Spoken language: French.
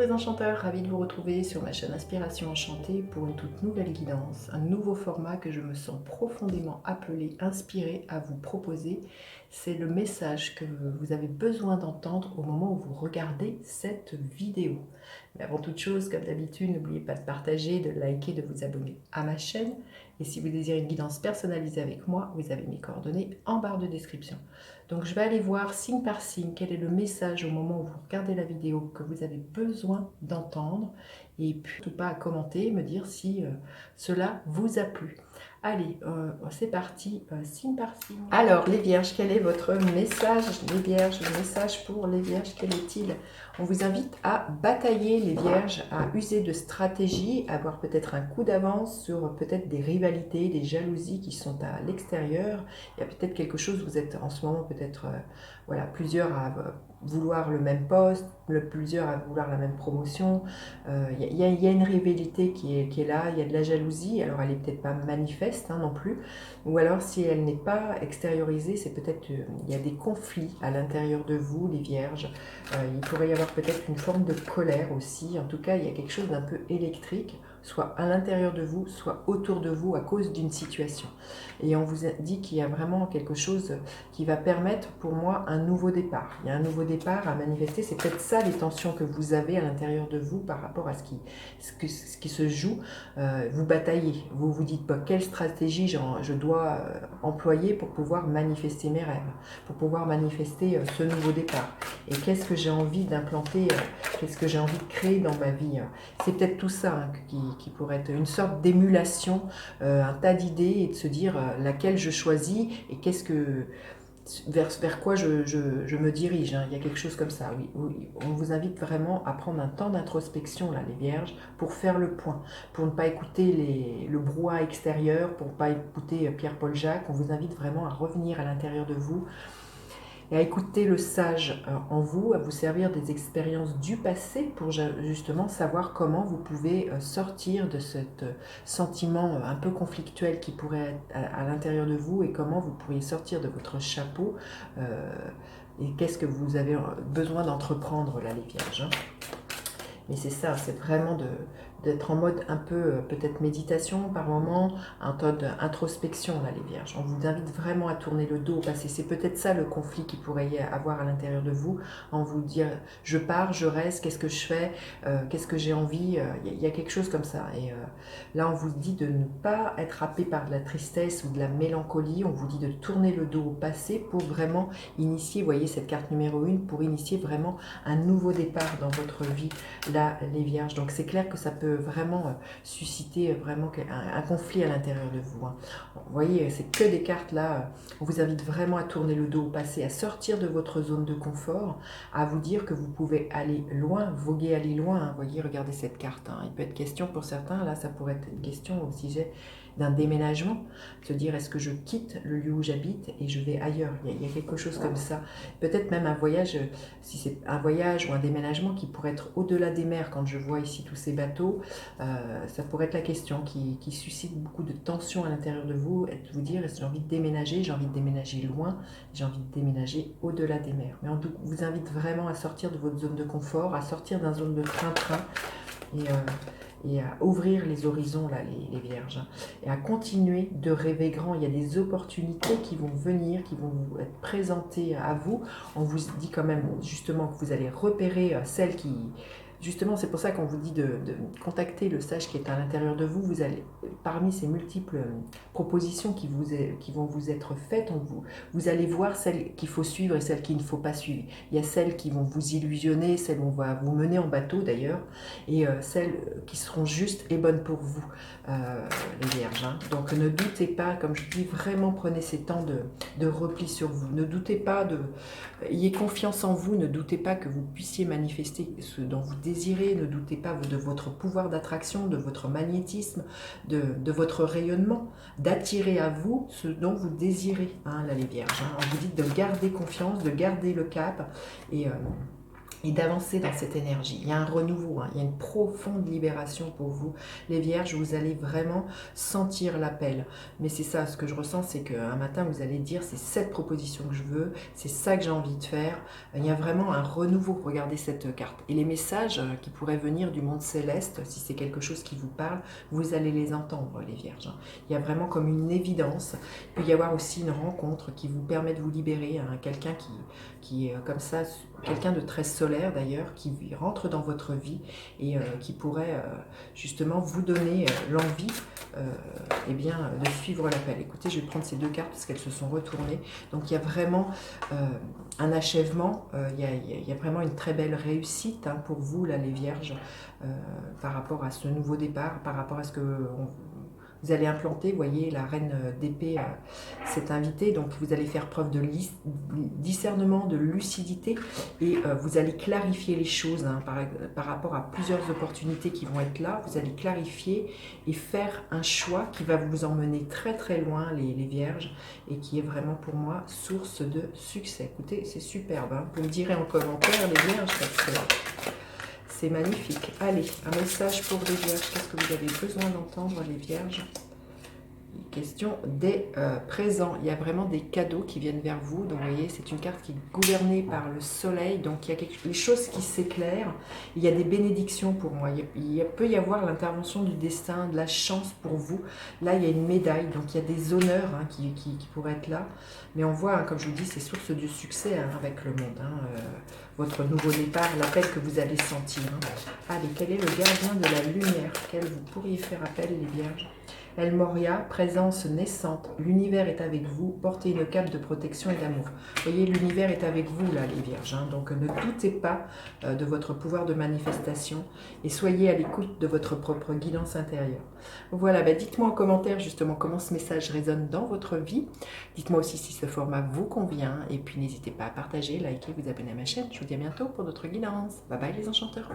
les enchanteurs, ravie de vous retrouver sur ma chaîne Inspiration Enchantée pour une toute nouvelle guidance, un nouveau format que je me sens profondément appelée, inspirée à vous proposer. C'est le message que vous avez besoin d'entendre au moment où vous regardez cette vidéo. Mais avant toute chose, comme d'habitude, n'oubliez pas de partager, de liker, de vous abonner à ma chaîne. Et si vous désirez une guidance personnalisée avec moi, vous avez mes coordonnées en barre de description. Donc je vais aller voir signe par signe quel est le message au moment où vous regardez la vidéo que vous avez besoin d'entendre. Et puis, surtout pas à commenter, me dire si cela vous a plu. Allez, c'est parti, signe par signe. Alors, les vierges, quel est votre message? Les vierges, le message pour les vierges, quel est-il? On vous invite à batailler, les vierges, à user de stratégie, à avoir peut-être un coup d'avance sur peut-être des rivalités, des jalousies qui sont à l'extérieur. Il y a peut-être quelque chose, vous êtes en ce moment peut-être voilà, plusieurs à vouloir le même poste, plusieurs à vouloir la même promotion. Il y a une rivalité qui est là, il y a de la jalousie, alors elle n'est peut-être pas manifeste non plus, ou alors si elle n'est pas extériorisée, c'est peut-être il y a des conflits à l'intérieur de vous, les vierges. Il pourrait y avoir peut-être une forme de colère aussi, en tout cas il y a quelque chose d'un peu électrique, soit à l'intérieur de vous, soit autour de vous à cause d'une situation. Et on vous a dit qu'il y a vraiment quelque chose qui va permettre pour moi un nouveau départ. Il y a un nouveau départ à manifester, c'est peut-être ça les tensions que vous avez à l'intérieur de vous par rapport à ce qui se joue. Vous bataillez, vous vous dites pas quelle stratégie je dois employer pour pouvoir manifester mes rêves, pour pouvoir manifester ce nouveau départ. Et qu'est-ce que j'ai envie d'implanter, qu'est-ce que j'ai envie de créer dans ma vie. C'est peut-être tout ça qui pourrait être une sorte d'émulation, un tas d'idées et de se dire laquelle je choisis et qu'est-ce que vers quoi je me dirige. Il y a quelque chose comme ça, oui. On vous invite vraiment à prendre un temps d'introspection, là, les vierges, pour faire le point, pour ne pas écouter le brouhaha extérieur, pour ne pas écouter Pierre-Paul Jacques. On vous invite vraiment à revenir à l'intérieur de vous et à écouter le sage en vous, à vous servir des expériences du passé pour justement savoir comment vous pouvez sortir de ce sentiment un peu conflictuel qui pourrait être à l'intérieur de vous et comment vous pourriez sortir de votre chapeau et qu'est-ce que vous avez besoin d'entreprendre là, les vierges. Mais c'est ça, c'est vraiment d'être en mode un peu peut-être méditation par moment, un temps d'introspection là, les vierges. On vous invite vraiment à tourner le dos au passé. C'est peut-être ça le conflit qui pourrait y avoir à l'intérieur de vous, en vous dire je pars, je reste, qu'est-ce que je fais, qu'est-ce que j'ai envie, il y a quelque chose comme ça. Et là on vous dit de ne pas être happé par de la tristesse ou de la mélancolie, on vous dit de tourner le dos au passé pour vraiment initier, vous voyez cette carte numéro 1, pour initier vraiment un nouveau départ dans votre vie. Là, les vierges, donc c'est clair que ça peut vraiment susciter vraiment un conflit à l'intérieur de vous. Vous voyez, c'est que des cartes là, on vous invite vraiment à tourner le dos au passé, à sortir de votre zone de confort, à vous dire que vous pouvez aller loin, voguer, aller loin. Vous voyez, regardez cette carte, il peut être question pour certains, là ça pourrait être une question au sujet d'un déménagement, se dire est-ce que je quitte le lieu où j'habite et je vais ailleurs, il y a quelque chose comme ça, peut-être même un voyage, si c'est un voyage ou un déménagement qui pourrait être au-delà des mers, quand je vois ici tous ces bateaux, ça pourrait être la question qui suscite beaucoup de tension à l'intérieur de vous, et de vous dire est-ce que j'ai envie de déménager loin, j'ai envie de déménager au-delà des mers. Mais on vous invite vraiment à sortir de votre zone de confort, à sortir d'une zone de train-train, et à ouvrir les horizons, là, les vierges, et à continuer de rêver grand. Il y a des opportunités qui vont venir, qui vont vous être présentées à vous. On vous dit quand même justement que vous allez repérer celles qui... Justement, c'est pour ça qu'on vous dit de contacter le sage qui est à l'intérieur de vous. Vous allez, parmi ces multiples propositions qui vont vous être faites, vous allez voir celles qu'il faut suivre et celles qu'il ne faut pas suivre. Il y a celles qui vont vous illusionner, celles où on va vous mener en bateau d'ailleurs, et celles qui seront justes et bonnes pour vous, les vierges. Donc ne doutez pas, comme je dis, vraiment prenez ces temps de repli sur vous. Ne doutez pas, ayez confiance en vous, ne doutez pas que vous puissiez manifester ce dont vous désirez, ne doutez pas de votre pouvoir d'attraction, de votre magnétisme, de votre rayonnement, d'attirer à vous ce dont vous désirez, là les vierges. On vous dit de garder confiance, de garder le cap, et et d'avancer dans cette énergie. Il y a un renouveau, hein, il y a une profonde libération pour vous. Les Vierges, vous allez vraiment sentir l'appel. Mais c'est ça, ce que je ressens, c'est qu'un matin, vous allez dire, c'est cette proposition que je veux, c'est ça que j'ai envie de faire. Il y a vraiment un renouveau, regardez cette carte. Et les messages qui pourraient venir du monde céleste, si c'est quelque chose qui vous parle, vous allez les entendre, les Vierges. Il y a vraiment comme une évidence. Il peut y avoir aussi une rencontre qui vous permet de vous libérer, hein, quelqu'un qui est comme ça, quelqu'un de très solaire d'ailleurs, qui rentre dans votre vie et qui pourrait justement vous donner l'envie eh bien, de suivre l'appel. Écoutez, je vais prendre ces deux cartes parce qu'elles se sont retournées. Donc il y a vraiment un achèvement, il y a vraiment une très belle réussite, hein, pour vous, là, les Vierges, par rapport à ce nouveau départ, par rapport à ce que vous allez implanter. Vous voyez, la reine d'épée s'est invitée, donc vous allez faire preuve de discernement, de lucidité, et vous allez clarifier les choses, hein, par rapport à plusieurs opportunités qui vont être là. Vous allez clarifier et faire un choix qui va vous emmener très très loin, les Vierges, et qui est vraiment pour moi source de succès. Écoutez, c'est superbe, hein. Vous me direz en commentaire, les Vierges, parce que c'est magnifique. Allez, un message pour les Vierges. Qu'est-ce que vous avez besoin d'entendre, les Vierges? Question des présents. Il y a vraiment des cadeaux qui viennent vers vous. Donc, vous voyez, c'est une carte qui est gouvernée par le soleil. Donc, il y a les choses qui s'éclairent. Il y a des bénédictions pour moi. Il peut y avoir l'intervention du destin, de la chance pour vous. Là, il y a une médaille. Donc, il y a des honneurs, hein, qui pourraient être là. Mais on voit, hein, comme je vous dis, c'est source du succès, hein, avec le monde. Hein, votre nouveau départ, l'appel que vous allez sentir. Hein. Allez, quel est le gardien de la lumière auquel vous pourriez faire appel, les Vierges? El Moria, présence naissante, l'univers est avec vous, portez une cape de protection et d'amour. Vous voyez, l'univers est avec vous, là, les Vierges, hein, donc ne doutez pas de votre pouvoir de manifestation et soyez à l'écoute de votre propre guidance intérieure. Voilà, dites-moi en commentaire justement comment ce message résonne dans votre vie. Dites-moi aussi si ce format vous convient, et puis n'hésitez pas à partager, liker, vous abonner à ma chaîne. Je vous dis à bientôt pour d'autres guidances. Bye bye les enchanteurs.